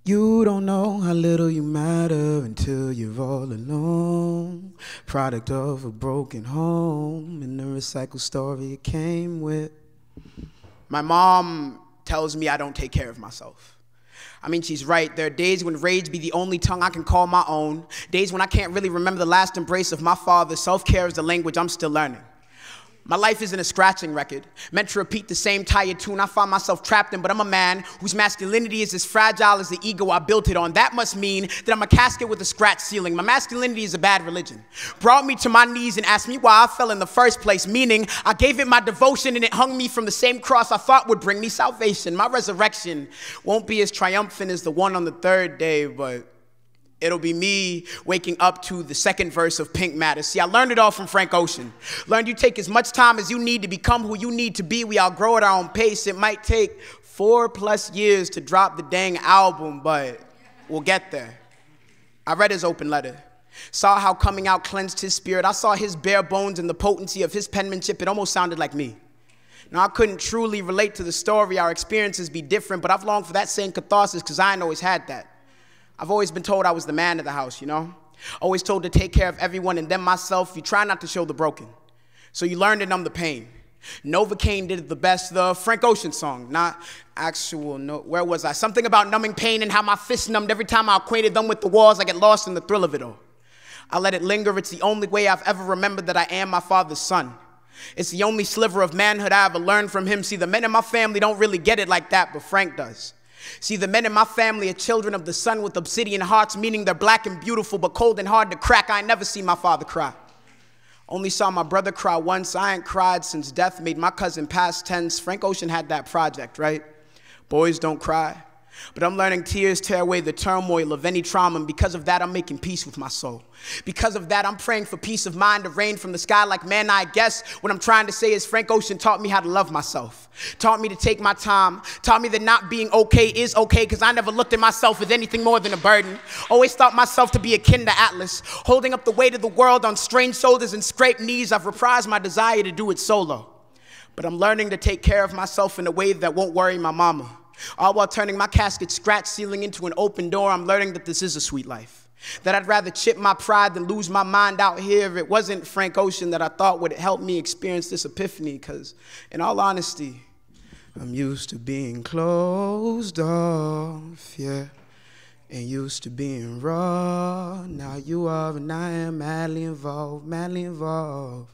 You don't know how little you matter until you're all alone. Product of a broken home and the recycled story it came with. My mom tells me I don't take care of myself. I mean, she's right. There are days when rage be the only tongue I can call my own. Days when I can't really remember the last embrace of my father. Self-care is the language I'm still learning. My life isn't a scratching record, meant to repeat the same tired tune I find myself trapped in, but I'm a man whose masculinity is as fragile as the ego I built it on. That must mean that I'm a casket with a scratch ceiling. My masculinity is a bad religion. Brought me to my knees and asked me why I fell in the first place, meaning I gave it my devotion and it hung me from the same cross I thought would bring me salvation. My resurrection won't be as triumphant as the one on the third day, but it'll be me waking up to the second verse of Pink Matters. See, I learned it all from Frank Ocean. Learned you take as much time as you need to become who you need to be. We all grow at our own pace. It might take 4+ years to drop the dang album, but we'll get there. I read his open letter. Saw how coming out cleansed his spirit. I saw his bare bones and the potency of his penmanship. It almost sounded like me. Now, I couldn't truly relate to the story. Our experiences be different, but I've longed for that same catharsis because I ain't always had that. I've always been told I was the man of the house, you know? Always told to take care of everyone and then myself. You try not to show the broken. So you learn to numb the pain. Novocaine did it the best, the Frank Ocean song, not actual, no, where was I? Something about numbing pain and how my fists numbed every time I acquainted them with the walls. I get lost in the thrill of it all. I let it linger. It's the only way I've ever remembered that I am my father's son. It's the only sliver of manhood I ever learned from him. See, the men in my family don't really get it like that, but Frank does. See, the men in my family are children of the sun with obsidian hearts, meaning they're black and beautiful, but cold and hard to crack. I ain't never seen my father cry. Only saw my brother cry once. I ain't cried since death made my cousin past tense. Frank Ocean had that project, right? Boys don't cry. But I'm learning tears tear away the turmoil of any trauma, and because of that, I'm making peace with my soul. Because of that, I'm praying for peace of mind to rain from the sky like man. I guess what I'm trying to say is Frank Ocean taught me how to love myself. Taught me to take my time. Taught me that not being okay is okay, because I never looked at myself as anything more than a burden. Always thought myself to be akin to Atlas, holding up the weight of the world on strained shoulders and scraped knees. I've reprised my desire to do it solo. But I'm learning to take care of myself in a way that won't worry my mama. All while turning my casket scratch ceiling into an open door. I'm learning that this is a sweet life. That I'd rather chip my pride than lose my mind out here. It wasn't Frank Ocean that I thought would help me experience this epiphany, because in all honesty, I'm used to being closed off, yeah, and used to being raw. Now you are and I am madly involved, madly involved.